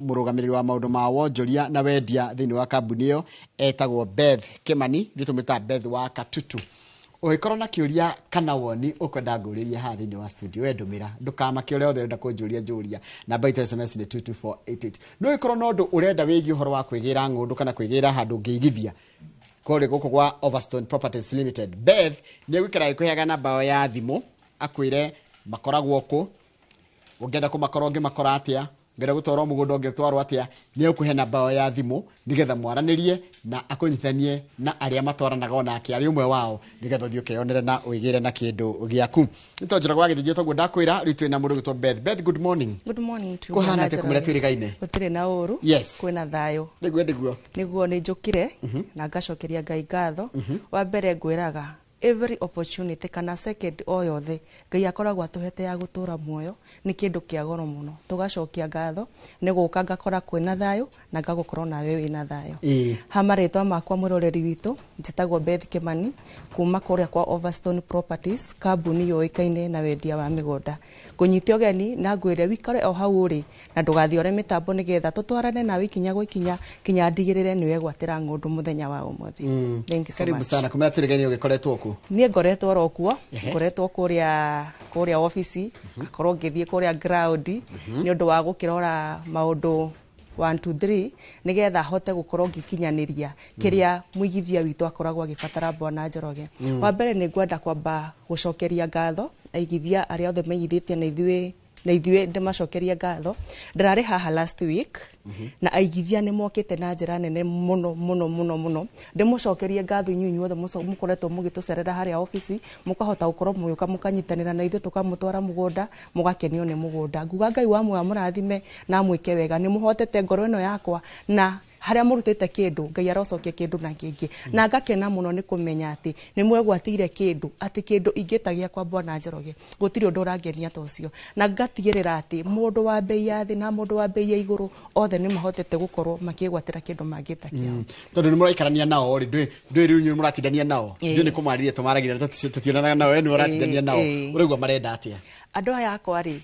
murugamiriri wa maundu ma wonjoria na wendia thiini wa kambuni iyo etagwo Beth Kimani thitumita Beth wa Katutu. Ugikorwo na kiuria kana woni ukwenda nguriria ha thiini wa studio wendumira ndukamake uria othe urenda kunjuria njuria namba itu SMS ni 22488 no ikorwo no ndu urenda wigi uhoro wa kwigira ngundu kana kwigira handu ngeigithia kore guko gwa Overstone Properties Limited. Beth ni gwikara ikuheaga namba ya thimu akwire makoragwo ku ungenda kumakora ngimakora atia ngenda gutwara mugunda ngitwarwo atia ni ukuhe namba ya thimu nigetha mwaranirie na akunyithanie na aria matwaranaga onake ari umwe wao nigetha thio kionere na uigire na kindu giaku nitonjira gwa githijio toguo ndakwira ritwe na mundu gitwa Beth. Beth, good morning. Good morning to you. Kuhana te kumira twirigaine gutire na uru yes kwina thayo niguo ni njukire na ngacokeria Ngai ngatho wa mbere ngwiraga every opportunity kana second o yothe Ngai akoragwo atuhete ya gutura muoyo ni kindu kia goro muno tugacokia ngatho ni guka ngakora kwina thayo na ngagukorwo nawe wina thayo hamaretwa makwa muroreri witu njitagwo Beth Kimani kuma kuria kwa Overstone Properties kambuni yoikaine na wendia wa migunda kunyitio geni na ngwire wikare o hau uri na ndugathiore mitambo nigetha tutwarane nawe ikinya gwa kinya ndigirire niwe gwatira ngundu muthenya wa umuthi. Thank you so much. Karibu sana kumira twirigaine ugikoretwo ku nie ngoretwo rokuo ngoretwo kuria office akorwo ngithie kuria ground ni undu wa gukirora maundu 1 2 3 nigetha hote gukorwo ngikinyaniria kiria muigithia witu akoragwo agibatara Bwana Njoroge. Wa mbere ni ngwenda kwamba gucokeria ngatho aigithia aria othe meigithitie na ithuĩ ndimacokeria ngatho ndarari haha last week na aigithia ni mokite na njira nene muno ndimucokerie ngatho inyuĩ othe mukoretwo mugitucerera haria office mukahota gukorwo muyuka mukanyitanira na ithuĩ tukamutwara mugunda mugakenio ni mugunda nguga Ngai wa mwe amurathime na mwike wega ni muhotete ngoro ino yakwa na haria murutite kindu Ngai arocokia kindu na kingi na ngakena muno ni kumenya ati ni mwegwatire kindu ati kindu ingitagia kwa Bwana Njoroge gutiri undu urangenia ta ucio na ngatigirira ati mundu wa bei ya thi na mundu wa bei ya iguru othe ni mahotete gukorwo makigwatira kindu mangitakia tondu ni muraikarania nao ri ndui riu nyu muratindania nao ndio ni kumaririe tumaragira tutionanaga nao ni muratindania nao urigwa marenda atia andu aya akwa ri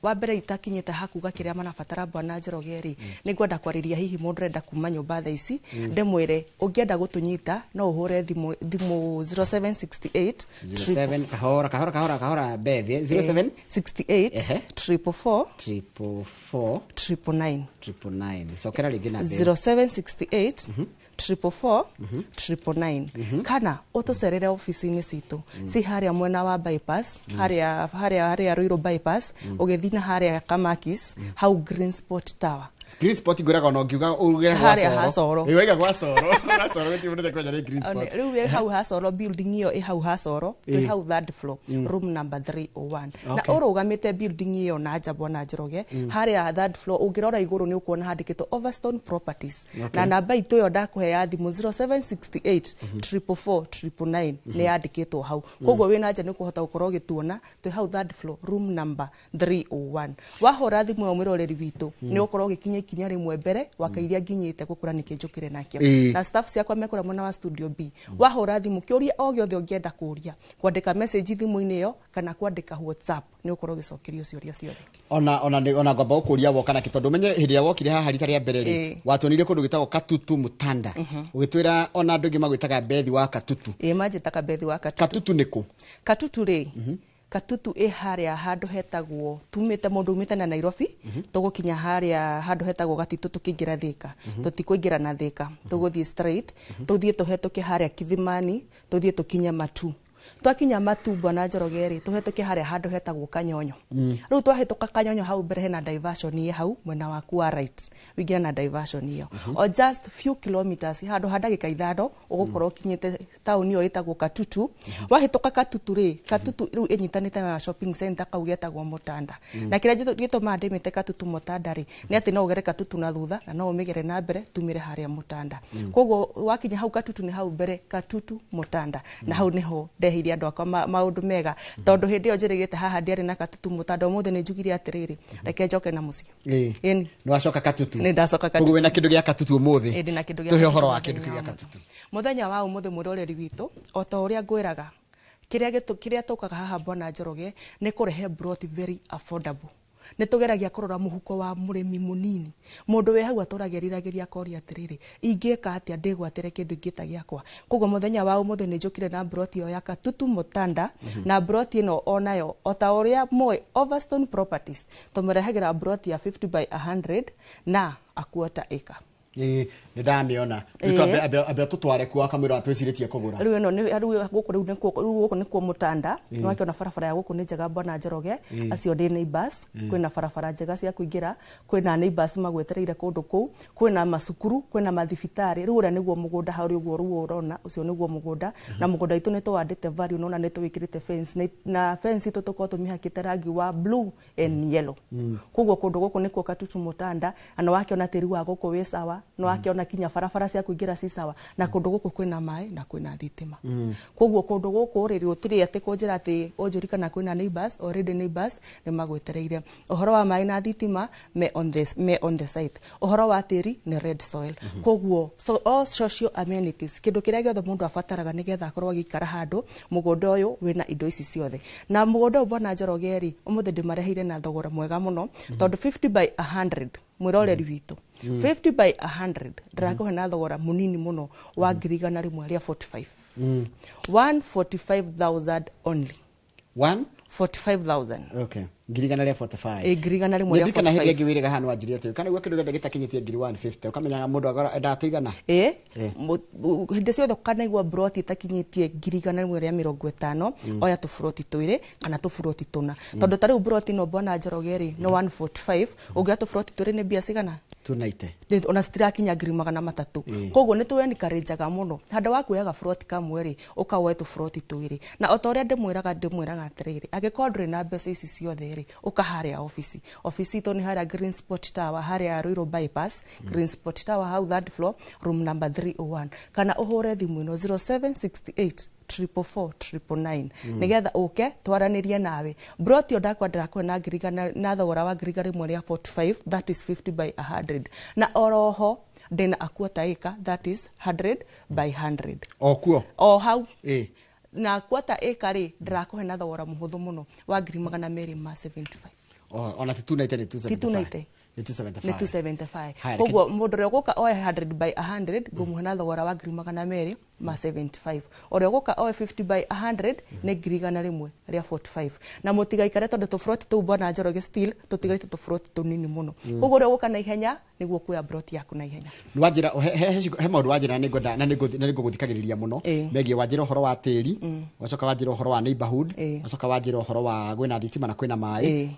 wa mbere itakinyite hakuga kiria manabatara Bwana Njoroge ri ni ngwenda kwariria hihi mundu renda kuma nyumba tha ici ndemwire ungienda gutunyita no uhure thimu 0768 kahora Beth 0768 444 999 so kera ringi na 0768 444 kana utucerere office-ini citu si haria mwena wa bypass haria Ruiru bypass ugithina haria Kamakis hau Green Spot Tower Green Spot ngwiraga no ngiuga urugere gwa Soro iwega gwa Soro ndio mundu kwenja ni Green Spot riu hau hasoro building iyo hau hasoro hau third floor room number 301 na urugamite building iyo na nja Bwana Njoroge haria third floor ungirora iguru ni ukuona handikitwo Overstone Properties na namba itu yo ndakuhe ya thimu 0768 444 ni yandikitwo hau koguo wina nja ni kuhota gukorwo gituona twi hau third floor room number 301 wahora thimu ya mwiroreri witu ni ukorwo gikinya ikinya rimwe mbere wakairia nginyite gukura nikinjukire nakio na staff ciakwa mekora mwena wa studio B wahora thimu kiuria o giothe ungienda kuria kwandika message thimu-ini iyo kana kwandika WhatsApp ni ukorwo gicokerio ciuria ciothe ona ngomba ukuria woka na kitondu menye hindi ya wokire haha rita ria mbere ri watonire kundu gitagwo Katutu Mutanda ugitwira ona andu ngi magwitaga Beth wa Katutu majitaga Beth wa Katutu niku Katutu ri Katutu haria handu hetagwo tumite mundu umite na Nairobi tugukinya haria handu hetagwo Gatitu tukingira Thika tutikuingira na Thika tuguthie straight tuthie tuhetuke haria Kithimani tuthie tukinya Matu twakinya Matu Bwana Njoroge ri tuhetuke haria handu hetagwo Kanyonyo riu twahituka Kanyonyo hau mbere hena diversion ye hau mwena waku wa right wingira na diversion iyo o just few kilometers handu handagika ithano ugukorwo kinyite town iyo itagwo Katutu wahituka Katutu ri Katutu riu inyitanite na shopping center kau getagwo Mutanda na kiria gituma ndimite Katutu Mutanda ri ni ati no ugere Katutu na thutha na no umigere na mbere tumire haria Mutanda koguo wakinya hau Katutu ni hau mbere Katutu Mutanda na hau niho ndehiria andu akwa maundu mega tondu hindi yo njirigite haha ndiari na Katutu Mutanda umuthi ni njugire atiriri reke njoke na muci ni wacoka Katutu ni ndacoka Katutu koguo wena kindu gia Katutu umuthi ndi na kindu gia tuhe horo wa kindu gia Katutu muthenya wa umuthi muroreri witu o ta uria ngwiraga kiria tukaga haha Bwana Njoroge ni kurehe brought very affordable nĩ tũgeragia kũrora mũhuko wa mũrĩmi mũnini mũndũ we hau atũrageriragĩria koria atĩrĩrĩ ingĩka atĩa ndĩgwatĩre kĩndũ ingĩta gĩakwa koguo mũthenya wa ũmũthĩ nĩ njũkire na broti ĩyo ya Katutu Mutanda na broti ĩno onayo ota ũrĩa moĩ Overstone Properties tũmũrehagĩra broti ya 50 by 100 na a quarter acre. Nĩ ndamĩona nĩ tũtware kuo akamwĩra atwĩcirĩtie kũgũra rĩu ĩno nĩ gũkũ nĩkuo Mutanda nĩ wakĩona barabara ya gũkũ nĩ njega Bwana Njoroge acio nĩ neighbors kwĩna barabara njega cia kũingĩra kwĩna neighbors magwetereire kũndũ kũu kwĩna macukuru kwĩna mathibitarĩ rĩu ũrĩa nĩguo mũgũnda harĩ ũguo rĩu ũrona ũcio nĩguo mũgũnda na mũgũnda witũ nĩ tũwandĩte value nona nĩ tũwĩkĩrĩte fence na fence itũ tũkorwo tũmĩhakĩte rangi wa blue and yellow koguo kũndũ gũkũ nĩkuo Katutu Mutanda na wakĩona tĩri wa gũkũ wĩ sawa no akĩona kinya barabara cia kũingĩra ci sawa na kũndũ gũkũ kwĩna maĩ na kwĩna thitima koguo kũndũ gũkũ rĩ gũtirĩ atĩ kũnjĩra atĩ ũnjũri kana kwĩna neighbors already neighbors nĩ magwetereire ũhoro wa maĩ na thitima me on the site ũhoro wa tĩri nĩ red soil koguo all social amenities kĩndũ kĩrĩa gĩothe mũndũ abataraga nĩgetha akorwo agĩikara handũ mũgũnda ũyũ wĩna indo ici ciothe na mũgũnda ũyũ Bwana Njoroge rĩ ũmũthĩ ndĩmareheire na thogora mwega mũno tondũ 50 by 100 mwĩroreri witũ 50 by 100 ndĩrakũhe na thogora mũnini mũno wa ngiri igana rĩmwe rĩa 45 145,000 only 145,000 okay ngiri igana rĩa 45 ngiri igana rĩmwe rĩa 45 kana hĩndĩ ĩngĩ wĩrĩga hano wanjirie atĩ kana gwa kĩndũ gĩothe gĩtakinyĩtie ngiri 150 ũkamenya mũndũ ndatũigana hĩndĩ ciothe kanaigua broti ĩtakinyĩtie ngiri igana rĩmwe rĩa 50 oya tũburoti twĩrĩ kana tũburoti tũna tondũ ta rĩu broti no Bwana Njoroge rĩ no 145 ũngĩoya tũburoti twĩrĩ nĩ mbia cigana tunaite ona citirakinya ngiri 300 koguo nĩ tũencourageaga mũno handũ wa kuoyaga buroti kamwe rĩ ũkawoe tũburoti twĩrĩ na ota ũrĩa ndĩmwĩraga atĩrĩrĩ angĩkorwo ndũrĩ na mbeca ici ciothe rĩ ũka harĩa ofici itũ nĩ harĩa Green Spot Tower harĩa Ruiru bypass Green Spot Tower hau third floor room number 301 kana ũhũre thimũ ĩno 0768 44499 nigetha ũke twaranĩrie nawe broti ndakwa ndĩrakũhe na ngiri na thogora wa ngiri rĩmwe rĩa 45 that is 50 by 100 na oroho ndĩna a quarter acre that is 100 by 100 okuo hau na quarter acre rĩ ndĩrakũhe na thogora mũhũthũ mũno wa ngiri 275 ona titunaite nĩ 275 nĩ 275 koguo mũndũ ũrĩa ũgũka oe 100 by 100 ngũmũhe na thogora wa ngiri 275 ũrĩa ũgũka oe 50 by 100 nĩ ngiri igana rĩmwe rĩa 45 na mũtigaikare tondũ tũburoti tũu Bwana Njoroge still tũtigaite tũburoti tũnini mũno koguo ũrĩa ũgũka na ihenya nĩguo kuoya broti yaku na ihenya wanjĩra he maũndũ wanjĩra na nĩngũgũthikagĩrĩria mũno megiĩ wanjĩra ũhoro wa tĩri wacoka wanjĩra ũhoro wa neighborhood wacoka wanjĩra ũhoro wa gwĩna thitima na kwĩna maĩ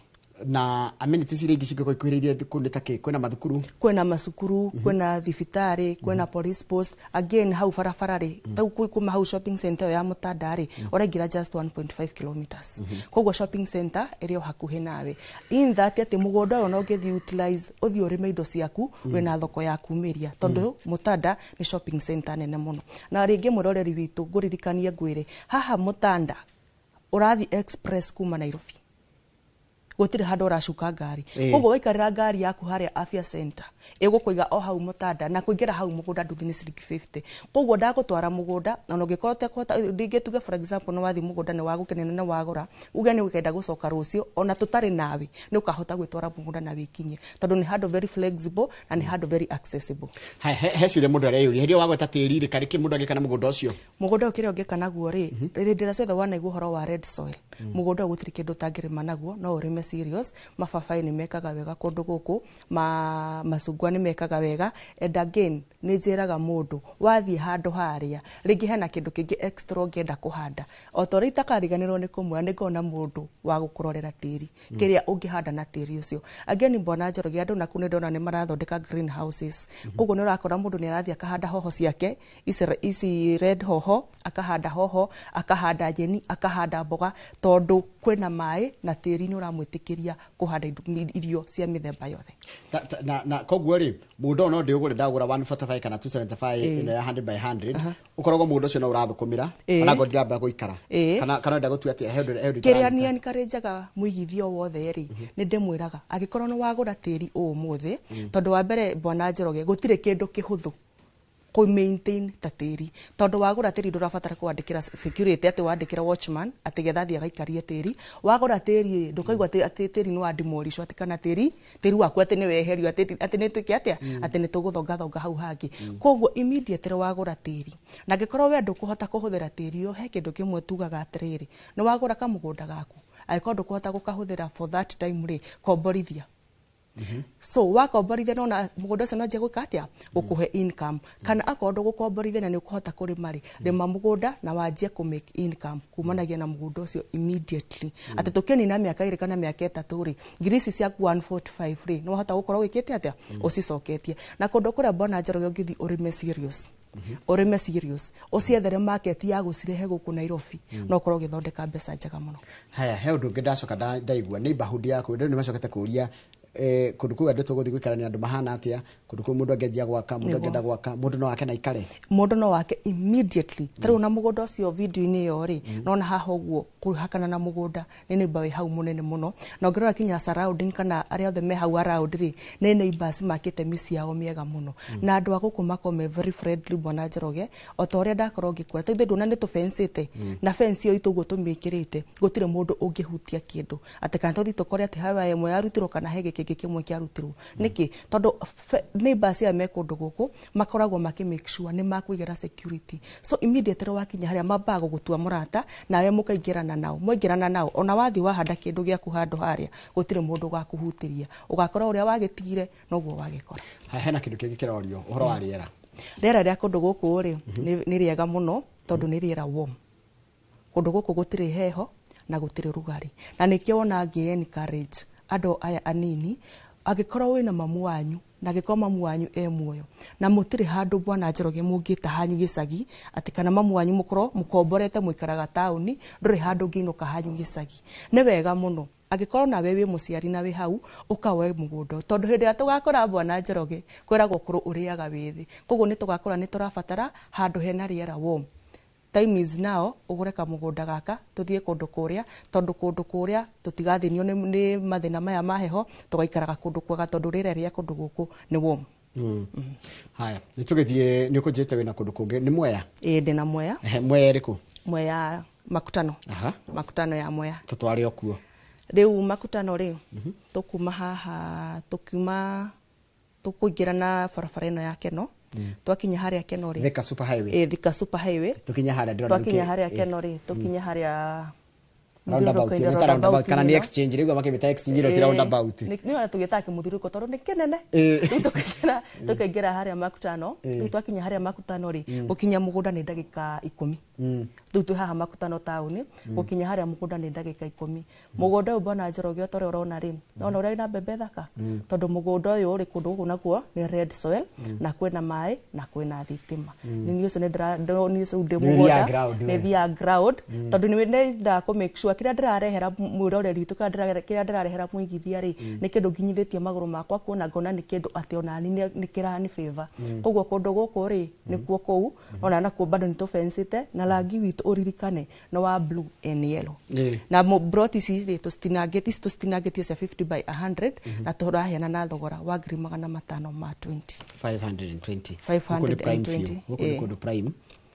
na amenities iria ingĩ cingĩkorwo ikuhĩrĩirie kũndũ ta kwĩna mathukuru kwĩna macukuru kwĩna thibitarĩ kwĩna police post again hau barabara rĩ kuma hau shopping center ya Mutanda rĩ ũraingĩra just 1.5 kilometers koguo shopping center ĩrĩ o hakuhĩ nawe in that atĩ mũgũnda ũyũ no ũngĩthiĩ utilize ũthiĩ ũrĩme indo ciaku wĩna thoko ya kumĩria tondũ Mutanda nĩ shopping center nene mũno na rĩngĩ mwĩroreri witũ ngũririkanie ngwĩre haha Mutanda ũrathi express kuma Nairobi gũtirĩ handũ ũracuka ngari koguo waikarĩra ngari yaku harĩa afya center ĩgũkũiga o hau Mutanda na kũingĩra hau mũgũnda nduthi nĩ ciringi 50 koguo ndagũtwara mũgũnda na ũngĩkorwo tekũhota ndingĩtuge for example no wathi mũgũnda nĩ wagũkenena na wagũra uge nĩ ũkenda gũcoka rũciũ ona tũtarĩ nawe nĩ ũkahota gwĩtwara mũgũnda na wĩkinye tondũ nĩ handũ very flexible na nĩ handũ very accessible he ciũria mũndũ areyũria hĩndĩ wagweta tĩri rĩ karĩ kĩ mũndũ angĩka na mũgũnda ũcio mũgũnda ũyũ kĩrĩa ũngĩka naguo rĩ rĩndĩra ciothe wanaigua ũhoro wa red soil mũgũnda ũyũ gũtirĩ kĩndũ ũtangĩrĩma naguo no ũrĩme serious mababaĩ nĩ mekaga wega kũndũ gũkũ macungwa nĩ mekaga wega and again nĩ njĩraga mũndũ wathiĩ handũ harĩa rĩngĩ hena kĩndũ kĩngĩ extra ũngĩenda kũhanda o ta ũrĩa itakariganĩrwo nĩ kũmwĩra nĩ ngona mũndũ wa gũkũrorera tĩri kĩrĩa ũngĩhanda na tĩri ũcio again Bwana Njoroge andũ naku nĩ ndona nĩ marathondeka green houses koguo nĩ ũrakora mũndũ nĩ arathiĩ akahanda hoho ciake ici red hoho akahanda hoho akahanda nyeni akahanda mboga tondũ kwĩna maĩ na tĩri nĩ ũramwĩtĩkĩria kũhanda irio cia mĩthemba yothe na koguo rĩ mũndũ no ndĩũgũre ndagũra 145 kana 275 ĩno ya 100 by 100 ũkoragwo mũndũ ũcio no ũrathũkũmĩra ona ngo ndiramba gũikara kana nda gũtua atĩ he kĩrĩa niĩ nĩkarĩnjaga mũigithio wothe rĩ nĩ ndĩmwĩraga angĩkorwo nĩ wagũra tĩri ũmũthĩ tondũ wa mbere Bwana Njoroge gũtirĩ kĩndũ kĩhũthũ ku maintain ta tĩri tondu wagura tĩri ndũrabatara kwandĩkĩra security ati wandĩkĩra watchman ati getha thia gaikarie tĩri wagura tĩri ndukaigwa ati tĩri ni wa demolish ati kana tĩri waku ati ni weherio ati ni twike atia ati ni tuguthonga hau hangi koguo immediate wagura tĩri na ngĩkorwo we ndũkũhota kũhũthĩra tĩri yo he kĩndũ kĩmwe tugaga atĩrĩrĩ ni wagura kamũgũnda gaku angĩkorwo ndũkũhota gũkahũthĩra for that time rĩ komborithia. So wakomborithia nona mũgũnda ũcio no nje gwĩka atĩa gũkũhe income kana akorwo ndũgũkomborithia na nĩ ũkũhota kũrĩma rĩ rĩma mũgũnda na wanjie kũ make income kumanagia na mũgũnda ũcio immediately atĩ tũkĩnina mĩaka 2 kana mĩaka 3 rĩ ngiri ici ciaku 145 rĩ no hota gũkorwo wĩkĩte atĩa ũcicoketie na kũndũ kũrĩa Bwana Njoroge ũngĩthi ũrĩme serious urime serious uciethere market ya gucirehe guku Nairobi no korwo githondeka mbeca njega muno. Haya he undu ngidacoka ndaigua neighborhood yako ndio nimacokete kuria kundu kuu andu tuguthi gwikarania andu mahana atia kundu kuu mundu angedia gwaka mundu angenda gwaka mundu no wake na ikare mundu no wake immediately tariu na mugunda ucio video ini yo ri nona haha uguo kuhakana na mugunda ni neighbor hau munene muno na ngirora kinya surrounding kana aria othe me hau around ri ni neighbors makite misi yao miega muno na andu akuku makome very friendly Bwana Njoroge otoria ndakorwo ngikwira tondũ ndona ni tufencete na fence yo ituguo tumikirite gutire mundu ungihutia kindu ati kana tuthi tukore ati hawa yemwe yarutirwo kana hege kimwe kiarutirwo niki tondu neighbors ya me kundu guku makoragwo make make sure ni makuigera security so immediately wakinya haria mabago gutua murata nawe mukaingirana nao mwingirana nao ona wathi wahanda kindu giaku handu haria gutire mundu gakuhutiria ugakora uria wagitigire noguo wagikora hena kindu kingi kirorio uhoro wa riera ria kundu guku ri ni riega muno tondu ni riera warm kundu guku gutire heho na gutire rugari na nikio wona encourage ando aya anini agikorwo wina mamu wanyu na giko mamu wanyu muoyo na mutire handu Bwana Njoroge mungita hanyu gicagi ati kana mamu wanyu mukorwo mukomborete muikaraga tauni nduri handu nginuka hanyu gicagi ni wega muno agikorwo na wewe muciari na we hau ukawe mugunda tondu hindi ya tugakora Bwana Njoroge kwiragwo kuru uriaga withi koguo ni tugakora ni turabatara handu hena riera warm time is now ugure ka mugunda gaka tuthie kundu kuria tondu kundu kuria tutigathinio ni mathina maya maheho tugaikaraga kundu kwega tondu rire ria kundu guku ni warm. Haya nitugithie ni ukujete wina kundu kungi ni Mwea ndina Mwea Mwea iriku Mwea makutano makutano ya Mwea tutware okuo riu makutano ri tukuma haha tukuma tukuingira na barabara ino ya Keno twakinya haria Keno ri Thika Super Highway Thika Super Highway tukinya haria ndona twakinya haria Keno ri tukinya haria roundabout kana ni exchange rigo makibita exchange ro roundabout ni wala tugitaka muthiruko tondu ni kinene tukaingira haria makutano twakinya haria makutano ri gukinya mugunda ni ndagika 10 tu haha makutano tauni gukinya haria mugunda ni ndagika 10 mugunda Bwana Njoroge otore urona ri ona uria ina mbembe thaka tondu mugunda uyu uri kundu guku nakuo ni red soil na kwina mai na kwina thitima ni ucio ni ucio ndi mugunda ni via ground tondu ni nda ko make sure kira ndirarehera mwiroreri tu kira ndirarehera muigithia ri ni kindu nginyithitie maguru makwa kuona ngona ni kindu ati ona ni kirani favor koguo kundu guku ri ni kuo kou ona nakuo bado ni tofensite na rangi witu uririkane no wa blue and yellow na broti ri tustinageti cia 50 by 100 na turahiana na thogora wa ngiri 520 520 kundu prime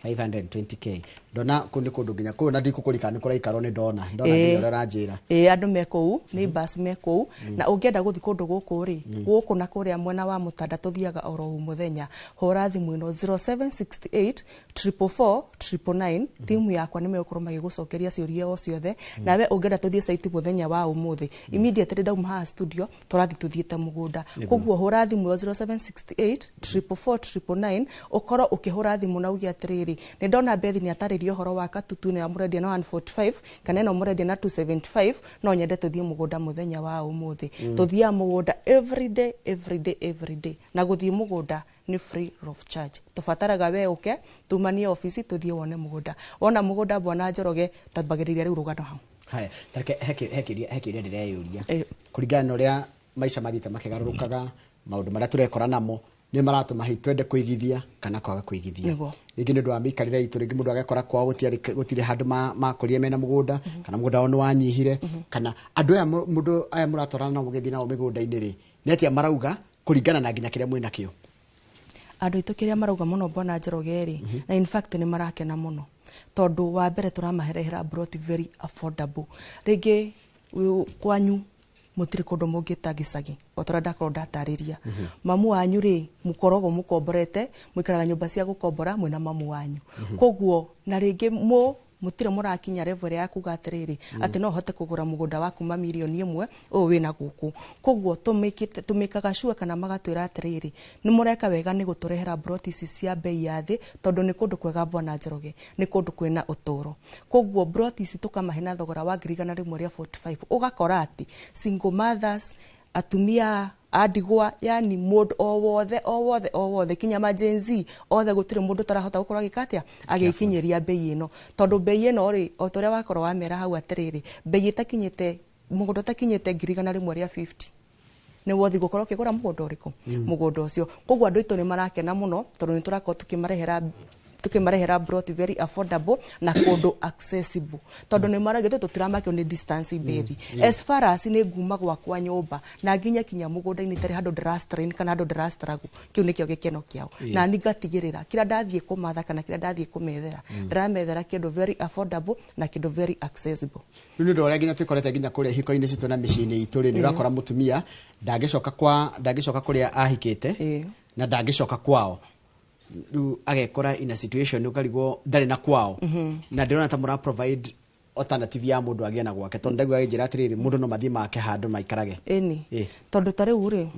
520k ndona kundi kundu nginya ko na ndikukurika ni kuraikaro ni ndona nginya ranjira andu mekou ni bus mekou na ungienda guthi kundu guku ri guku na kuria mwena wa Mutanda tuthiaga oro muthenya hora thimu ino 0768 444 999 timu yakwa ni mekorwo magigucokeria ciuria o ciothe nawe ungienda tuthie site muthenya wa umuthi immediately ndauma ha studio turathi tuthiete mugunda koguo hora thimu 0768 444 999 ukorwo ukihura thimu na ugia atiriri ni ndona bethi ni ataririo horo wa katutu ni amuredia na 145 kana no muredia na 275 no nyende tuthie mugunda muthenya wa umuthi tuthia mugunda every day na guthie mugunda ni free of charge tufataraga we uke tumanie ofisi tuthie wone mugunda wona mugunda Bwana Njoroge tabagiriria riu rugano hau haya tareke hekiria ndireyuria kuringana na uria maisha mathite makigarurukaga maundu maria turekora namo ni maratuma hitwende kuigithia kana kwaga kuigithia ringi ni ndu wa mikarire itu ringi mundu agakora kwa gutire handu makurie mena mugunda kana mugunda ono wanyihire kana andu aya mundu aya muratwarana na mugethi na migunda-ini ri netia marauga kuringana na nginya kiria mwina kio andu itu kiria marauga muno Bwana Njoroge ri na in fact ni marakena muno tondu wa mbere turamaherehera broti very affordable rigi kwanyu mutiri kundu mungita gicagi otora ndakorwo ndatariria mamu wanyu ri mukorogo mukomborete mwikaraga nyumba cia gukombora mwina mamu wanyu koguo na ringi mutire murakinya level ya kuga atiriri ati no hote kugura mugunda waku ma milioni 1 o wina guku koguo tumikaga sure kana magatwira atiriri ni mureka wega ni guturehera brotis cia bei ya thi tondu ni kundu kwega Bwana Njoroge ni kundu kwina uturo koguo brotis tukamahena thogora wa 145 ugakora ati single mothers atumia adigwa yani mod o wothe kinya majenzi othe gutire mundu tarahota gukora gikatia agikinyeria bei ino tondu bei ino ri otoria wakoro wa mera hau atiriri bei itakinyite mugundo takinyite 150 ne wothi gukora kigura mugundo uriku mugundo ucio koguo andu itu ni marakena muno tondu ni turako tukimarehera broti very affordable na kundu accessible tondu ni maragete tutiramakio ni distance baby as far as ni nguma gwakwa nyumba na nginya kinya mugunda ini tari handu drastrain kana handu drastragu kiu nikio gikeno kiao na nigatigirira kira ndathie kumatha kana kira ndathie kumethera ndramethera kindu very affordable na kindu very accessible ni ndo ora nginya twikorete nginya kuria hiko-ini citu na micini itu ri ni urakora mutumia ndagicoka kuria ahikite na ndagicoka kwao agekora in a situation ukarigo ndari na kwao na ndirona ta mura provide alternative ya mundu agiena gwake tondu ndagwa njira atiriri mundu no mathii make handu maikarage tondu tari uri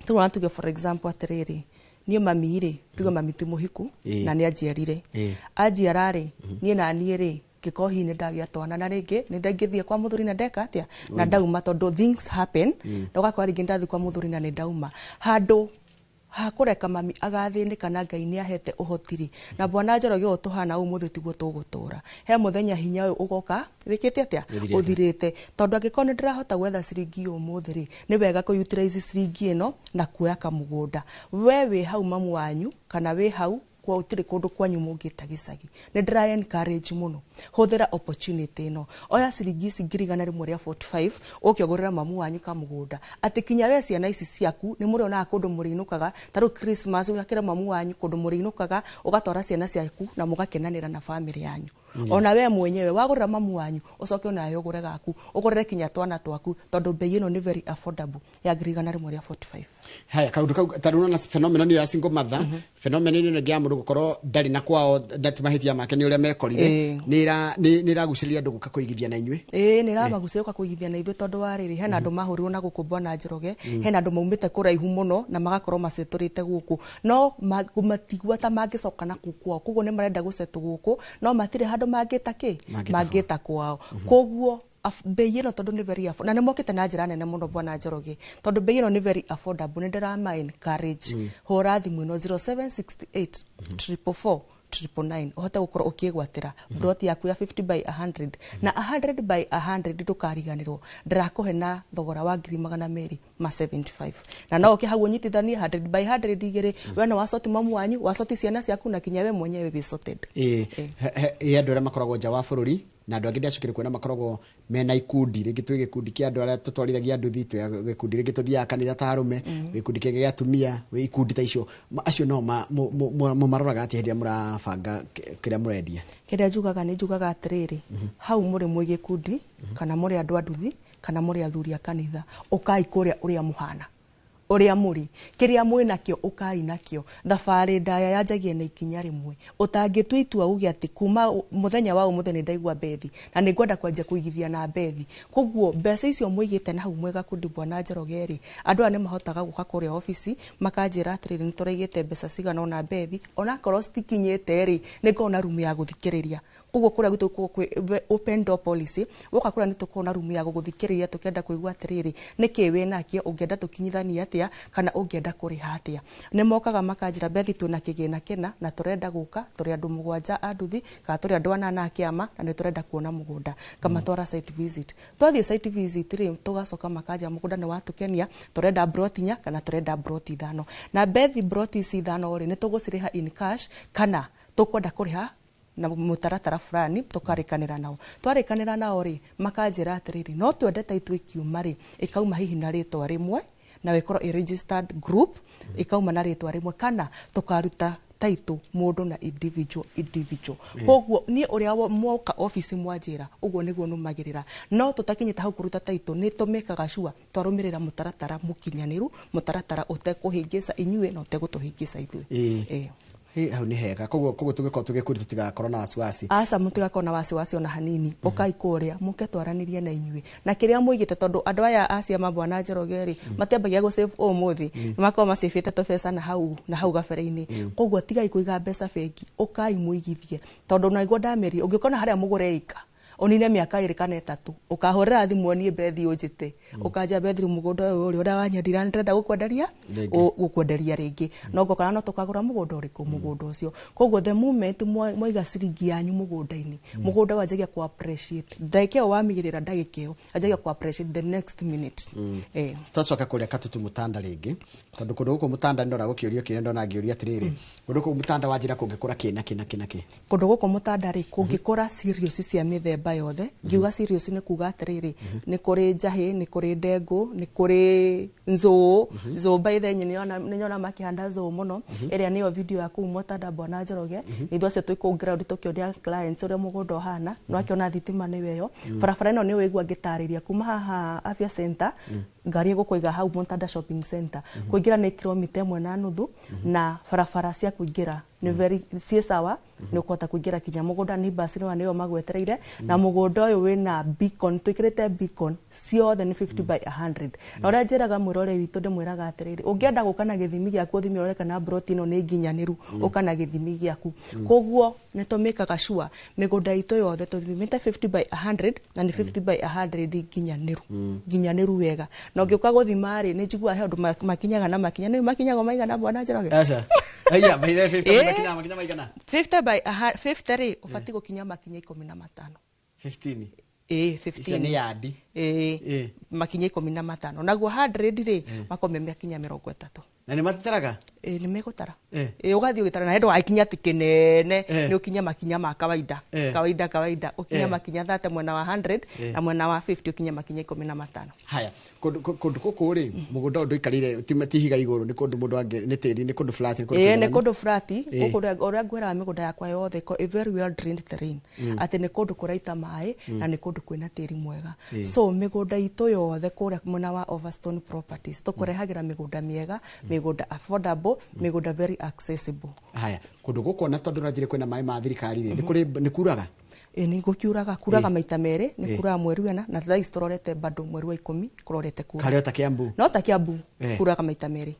turona tuge for example atiriri niyo mami ri tuge mami ti muhiku na ni ajiarire ajiarari ni na ni ri kikohi ni ndagia twana na ringi ni ndangithie kwa muthuri na ndeka atia na ndauma tondu things happen ndogakwa ringi ndathi kwa muthuri na ni ndauma handu hakureka mami agathindika na Ngai ni ahete uhotiri na Bwana Njoroge utuhana umuthi tiguo tugutura he muthenya hinya uyu ugoka wikite atia uthirite tondu angikoni ndirahota gwetha ciringi umuthi ri ni wega ku utilize ciringi ino na kuoya kamugunda we wi hau mamu wanyu kana wi hau kwa utire kundu kwanyu mungita gicagi ni ndira encourage muno huthira opportunity no oya ciringi cingirigana rimwe ria 45 ukiogorera mamu wanyu kamugunda ati kinya we ciana ici ciaku ni muri ona kundu murinukaga taru Christmas ugakira mamu wanyu kundu murinukaga ugatora ciana ciaku na mugakenanira na family yanyu ona we mwenyewe wagurira mamu wanyu ucoke ona yogure gaku ugorere kinya twana twaku tondu bei ino ni very affordable ya girigana rimwe ria 45 haya kaundu taruna na phenomenon ya single mother phenomenon ni ngia mundu gukorwo ndari na kwao ndatimahitia make ni uria mekorire ni raguciria andu guka kuigithia na inywe ni ramaguciria guka kuigithia na ithu tondu wa riri hena andu mahurirwo na guku Bwana Njoroge hena andu maumite kuraihu muno na magakorwo maceturite guku no matigwa ta mangicoka na kwao koguo ni marenda gucetu guku no matire handu mangita kwao koguo bei ino tondu ni very affordable na ni mokite na njira nene muno Bwana Njoroge tondu bei ino ni very affordable ni ndirama encourage hora thimu ino 0768 444 999 uhote gukorwo ukigwatira broti yaku ya 50 by 100 na 100 by 100 ndukariganirwo ndirakuhe na thogora wa 275 na no ukihau unyitithanie 100 by 100 igiri we no wasoti mamu wanyu wasoti ciana ciaku na kinya we mwenyewe be sorted andu aria makoragwo nja wa bururi na andu angi ndacukire kuona makoragwo mena ikundi ringi twi gikundi kia andu aria tutwarithagia andu thitu ya gikundi ringi tuthiaga kanitha ta arume gikundi kia gia atumia we ikundi ta icio acio no maroraga ati hendia murabanga kiria murendia kiria njugaga ni njugaga atiriri hau muri mwi gikundi kana muri andu anduthi kana muri athuri a kanitha ukai kuria uria muhana uria muri kiria mwina kio ukai nakio thabari ndaya yanjagie na ikinya rimwe utangitua itua ugi ati kuma muthenya wa umuthenya ndaigua bethi na ni ngwenda kwanjia kuigithia na bethi koguo mbeca icio muigite na hau mwega kundi Bwana Njoroge ri andu ane mahotaga guka kuria ofisi makanjira atiriri ni turaigite mbeca cigana ona bethi ona korwo citikinyite ri ni ngona rumu ya guthikiriria koguo kuria gitu kwi open door policy woka kuria ni tukona rumu ya guthikiriria tukenda kuigua atiriri niki we nakio ungienda tukinyithania atia kana ungienda kuriha atia ni mokaga makanjira bethi tuna kigina kina na turenda guka turi andu mugwanja anduthi ka turi andu anana akiama na ni turenda kuona mugunda kama twara site visit twathie site visit ri tugacoka makanja mugunda ni watukenia turenda brotinya kana turenda broti thano na bethi broti si thano ri ni tuguciriha in cash kana tukwenda kuriha na mutaratara fulani tukarikanira nao twarikanira nao ri makanjira atiriri no twendete itwe kiuma ri ikauma hihi na ritwa rimwe na wekorwo i registered group ikauma na ritwa rimwe kana tukaruta title mundu na individual koguo ni uria mwoka office mwanjira uguo niguo numagirira no tutakinyita hau kuruta title ni tumekaga sure twarumirira mutaratara mukinyaniru mutaratara utekuhingica inyue na utegutuhingica ithui hau ni hega koguo tugikora tugikuri tutigakorwo na wasiwasi asa mutigakorwo na wasiwasi ona hanini ukai kuria muke twaranirie na inyue na kiria muigite tondu andu aya acia mabwana Njoroge matembagia go save umuthi makao masifite to pesa na hau gabere-ini koguo tigai kuiga mbeca bengi ukai muigithie tondu naigua ndameri ungikona haria mugureika onine miaka 2 kana 3 ukahorera thimu nie bethi unjite ukanja bethi mugunda uyu uri wanyendira ndenda gukwenderia ringi no ngokana no tukagura mugunda uriku mugunda ucio koguo the moment moiga ciringi yanyu mugunda-ini mugunda wanjagia ku appreciate ndaikeo wamigirira ndagikeo anjagia ku appreciate the next minute twacoka kuria Katutu Mutanda ringi tondu kundu guku Mutanda ndora gukiuria kire ndona ngiuria atiriri kundu guku Mutanda wanjira kungikura kina kundu guku Mutanda ri kungikura serious cia mithemba yothe ngiuga serious ni kuga atiriri ni kuri njahi ni kuri ndengu ni kuri nzuu by the nyona makihanda nzuu muno iria niyo video yaku Mutanda bwana Njoroge ithu cio tuiku ground tukionia clients uria mugunda uhana no akiona thitima ni weyo barabara ino ni wigua ngitariria kuma haha afya center ngari gukuiga hau Mutanda shopping center kuingira ni kilomita 1.5 na barabara cia kuingira ni very sawa ni ukota kuingira kinya mugunda ni basi niyo magwetereire na mugunda uyu wina beacon twikirite beacon ciothe ni 50 by 100 na uria njiraga mwirore witu ndimwiraga atiriri ungienda gukana githimi giaku uthimi ureka na broti ino ni nginyaniru ukana githimi giaku koguo ni tumikaga sure migunda itu yothe tuthimite 50 by 100 na ni 50 by 100 nginyaniru wega na ungiuka guthima ri ni njigua he andu makinyaga na makinyago maigana bwana Njoroge acha aya by 50 makinya maigana 50 by 50 ri ufati gukinya makinya 15 15 15 ni yadi makinya 15 naguo 100 ri makome makinya 30 na ni mataraga ni megutara ugathii ugitara na hendo aikinya tikinene ni ukinya makinya ma kawaida ukinya makinya 30 mwena wa 100 na mwena wa 50 ukinya makinya 15 haya kundu kuku ri mugunda undu ikarire tihiga iguru ni kundu mundu ange ni tiri ni kundu flat ni kundu flat kundu oria ngwera migunda yakwa yothe a very well drained terrain ati ni kundu kuraita mai na ni kundu kwina tiri mwega so migunda itu yothe kuria mwena wa Overstone Properties tukurehagira migunda miega migunda affordable migunda very accessible haya kundu gukona tondu rajire kwina mai ma thirikari ni kuraga ni gukiuraga kuraga maita mere ni kuraga mweri wena na thaa istororete bado mweri wa 10 kurorete kura kale utakiambu no takiambu kuraga maita mere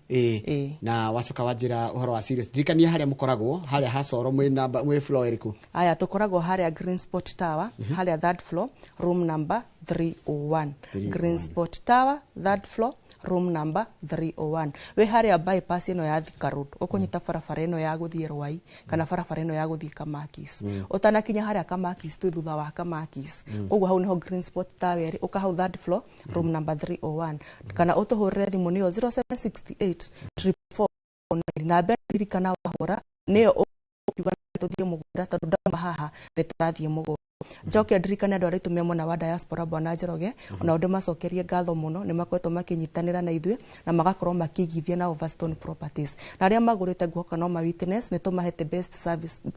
na wacoka wanjira uhoro wa serious dirikania haria mukoragwo haria hasoro mwe floor eriku aya tukoragwo haria Green Spot Tower haria third floor room number 301 Green Spot Tower third floor room number 301 we haria bypass ino ya Thika Road ukunyita barabara ino ya guthie Rwai kana barabara ino ya guthie Kamakis utanakinya haria Kamakis tu thutha wa Kamakis uguo hau niho Green Spot Tower ukahau third floor room number 301 kana utuhurire thimu niyo 0768 449 na mbere kana wahura niyo ukiuga tuthie mugunda tondu ndama haha niturathie mugunda Joke ndirikane andu aria tumia mwana wa diaspora bwana Njoroge ona undu macokerie ngatho muno ni makwetwo makinyitanira na ithue na magakorwo makigithia na Overstone Properties na aria magurite guoka no ma witness ni tumahete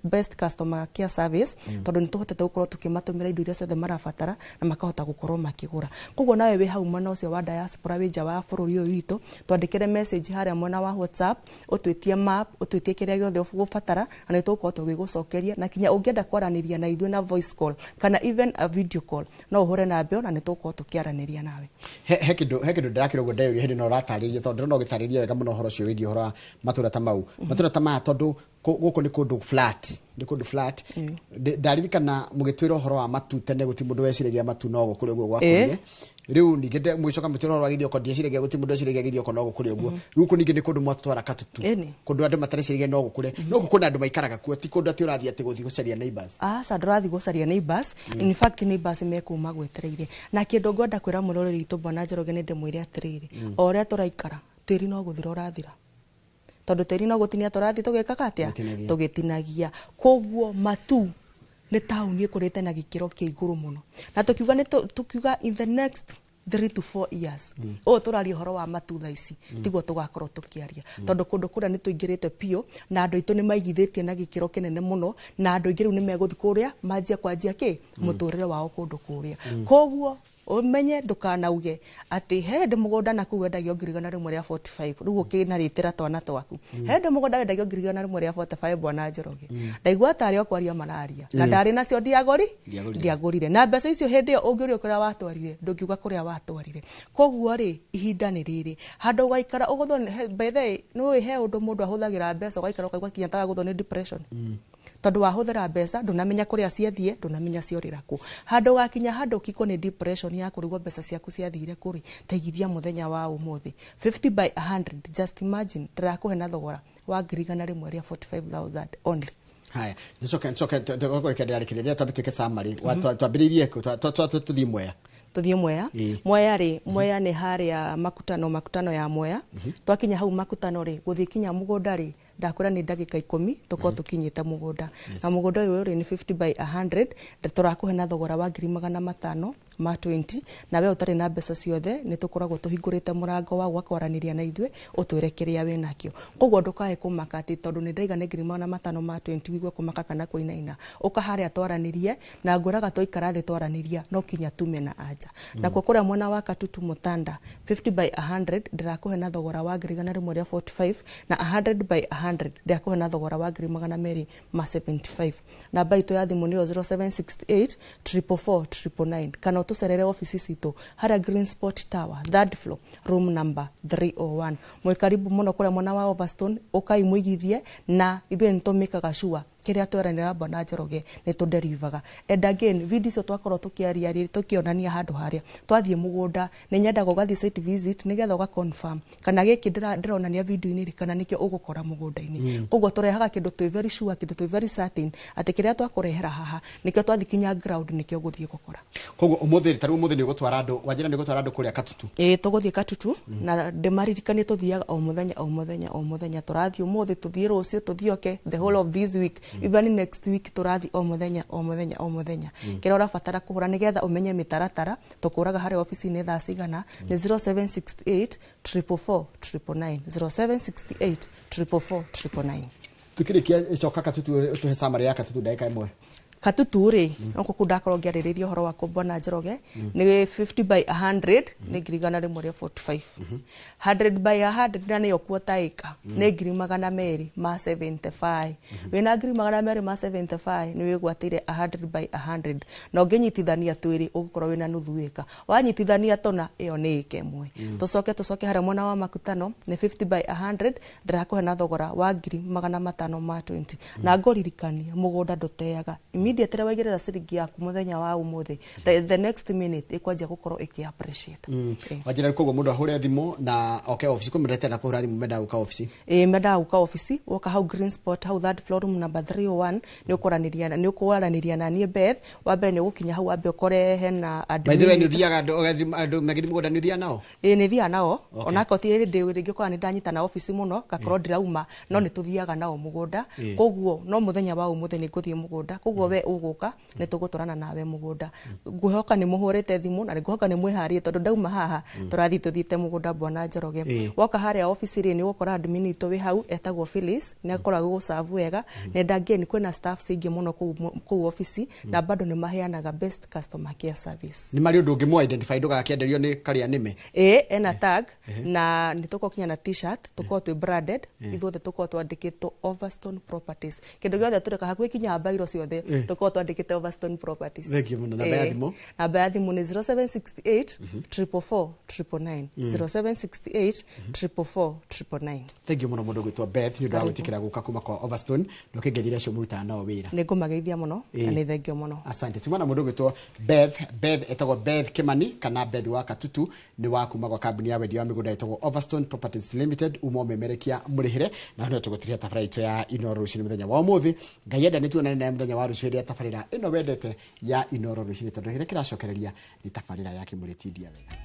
best customer care service tondu ni tuhotete gukorwo tukimatumira indo iria ciothe marabatara na makahota gukorwo makigura koguo nawe wi hau mwena ucio wa diaspora wi nja wa bururi uyu witu twandikire message haria mwena wa WhatsApp utwitie map utwitie kiria giothe ugubatara na ni tugukorwo tugigucokeria na kinya ungienda kwaraniria na ithue na voice call kana even a video call no uhure na mbeo na nituko tukiaraniria nawe he kindu ndirakira ugo ndayuri hindi no ratariria tondu no gitariria wega muno horo cio wigi horo matura ta mau matura ta ma tondu guko ni kundu flat ndaririkana mugitwira horo wa matu tene guti mundu weciragia matu no gukuri uguo gwakurie riu nigende mwicoka mutiro horo agithio kondi eciragia guti mundu eciragia agithio kono gukuri uguo riu ko ningende kundu mwatwara Katutu kundu andu matariciragia no gukure no gukuna andu maikaraga kuo ti kundu ati urathia ati guthi gucaria neighbors ndurathi gucaria neighbors in fact neighbors mekuma gwetereire na kindu ngwenda kwira muroreri witu bwana Njoroge ni ndimwire atiriri oria turaikara tiri no guthira urathira tondu tiri no gutinia turathi tugeka atia tugitinagia koguo matu ni tauni ikurite na gikiro kia iguru muno na tukiuga in the next 3 to 4 years o turari horo wa matutha ici tiguo tugakorwo tukiaria tondu kundu kuria ni tuingirite pio na andu aitu ni maigithitie na gikiro kinene muno na andu aingi riu ni meguthi kuria manjia kwanjia muturire wao kundu kuria koguo umenye ndukanauge ati hende mugunda na kuwendagio ngirigana rimwe ria 45 riu ukinaritira twana twaku hende mugunda wendagio ngirigana rimwe ria 45 bwana Njoroge ndaigua tari okwaria mararia na ndari nacio ndiagurire na mbeca icio hindi ungiuria kuria watwarire ndungiuga kuria watwarire koguo ri ihinda ni riri handu gaikara ugutho by the way no he undu mundu ahuthagira mbeca gaikara ukaigua kinya ta gutho ni depression tondu wahuthira mbeca ndunamenya kuria ciathie ndunamenya ciorira ku handu gakinya handu kiko ni depression ya kurigwo mbeca ciaku ciathire kuri taigithia muthenya wa umuthi 50 by 100 just imagine ndirakuhe na thogora wa ngirigana rimwe ria 45,000 only. Haya nicoke ndagoreke ndarikiria twabituke summary twambiririe tuthie Mwea tuthie Mwea ri Mwea ni haria makutano ya Mwea twakinya hau makutano ri guthie kinya mugunda ri ndakura ni ndagika 10 tuko tukinyite mugunda na mugunda uyu ri ni 50 by 100 turakuhe na thogora wa 500 ma 20 na we utari na mbeca ciothe ni tukoragwo tuhingurite murango wa gwakwaraniria na ithwe utwerekeria we nakio koguo ndukae kumakati tondu ni ndaiga ni 500 ma 20 wigwe kumaka kana kuinaina ukaharia twaranirie na nguraga toikara thi twaraniria no kinya tume na aja na kwa kuria mwana wa Katutu Mutanda 50 by 100 ndirakuhe na thogora wa ngirigana rimwe ria 45 na 100 by 100 ndirakuhe na thogora wa 275 na baito ya thimu ni 0768 444 999 kana tucerere office citu haria Green Sport Tower 3rd floor room number 301 mwe karibu muno kuria mwana wa Overstone ukai muigithie na ithuĩ nitumikaga sure kiria tweranira bwana Njoroge ni tuderivaga and again video icio twakorwo tukiaria ri tukionania handu haria twathie mugunda ni nyenda gugathie site visit nigetha uga confirm kana giki ndironania video ini ri kana nikio ugukora mugunda-ini koguo turehaga kindu twi very sure kindu twi very certain ati kiria twakurehera haha nikio twathikinya ground nikio guthie gukora koguo umuthi taru umuthi ni gutwara andu wajira ni gutwara andu kuria Katutu tuguthie Katutu na ndemaririkanie tuthiaga o muthenya turathie umuthi tuthie rucio tuthioke the whole of this week even next week turathi o muthenya kira urabatara kuhura nigetha umenye mitaratara tukuraga hari office ni thaa cigana ni 0768 444 999 0768 444 999 tukirikia coka Katutu tuhe summary ya Katutu ndagika imwe Katutu ri noko kudakorwo ngiaririria horo wa bwana Njoroge ni 50 by 100 ni ngirigana rimwe ria 45 100 by 100 na niyo kuota ika ni ngirigana meri ma 75 wina ngirigana meri ma 75 ni wigwatire 100 by 100 no nginyitithania twiri ugukorwo wina nuthu ika wanyitithania tona iyo ni ikemwe tucoke haria mwana wa makutano ni 50 by 100 ndirakuhe na thogora wa 500 ma 20 na ngoririkania mugunda nduteaga immediately waigirira ciringi yaku muthenya wa umuthi the next minute ikwanjia gukorwo appreciate wajira koguo mundu ahure thimu na office kumrete na kuhura thimu menda guka office menda guka office woka hau Green Sport hau 3rd floor room number 301 ni ukuaraniria na nie Beth wa mbere ni gukinya hau ambe ukore hena by the way ni thiaga andu magithi mugonda ni thia nao ni thia nao onako ti ringi kwa ni ndanyita na office muno gakorwo ndirauma no ni tuthiaga nao mugunda koguo no muthenya wa umuthi ni nguthie mugunda koguo we uguka ni tugutwarana nawe mugunda nguhoka ni muhurite thimu na nguhoka ni mwiharie tondu ndauma haha turathi tuthiite mugunda bwana Njoroge woka haria office ri ni gukora admin ito wi hau etagwo Phyllis ni akoragwo gusavu wega ne ndangeni kwina staff singi muno ku office na bado ni maheanaga best customer care service ni mari undu ngimu identify ndugakienderio ni karia nime ena tag na ni tukokinya na t-shirt tuko twi branded ithuothe tuko twandikitwo Overstone Properties kindu giothe tureka hakuhi kinya bairo ciothe tuko twandikite Overstone Properties. Thank you muno na bayathimu na bayathimu ni 0768 444 999 0768 444 999. Thank you muno mundu gwitwa Beth ni ndu gutikira guka kuma kwa Overstone ndukengethira cio muruta nao wira ni ngumageithia muno na ni thengio muno asante tumana mundu gwitwa Beth etagwo Beth Kimani kana Beth wa Katutu ni wa kuma kwa kambuni ya wendia wa migunda etagwo Overstone Properties Limited umo memerekia murihire na no tugutiria tafaraito ya Inoro rucini muthenya wa umuthi ngayenda ni tuonane na muthenya wa rucini tafarira ino wendete ya Inoro rucini tondu hire kiracokereria ni tafarira ya kimuritidia wega.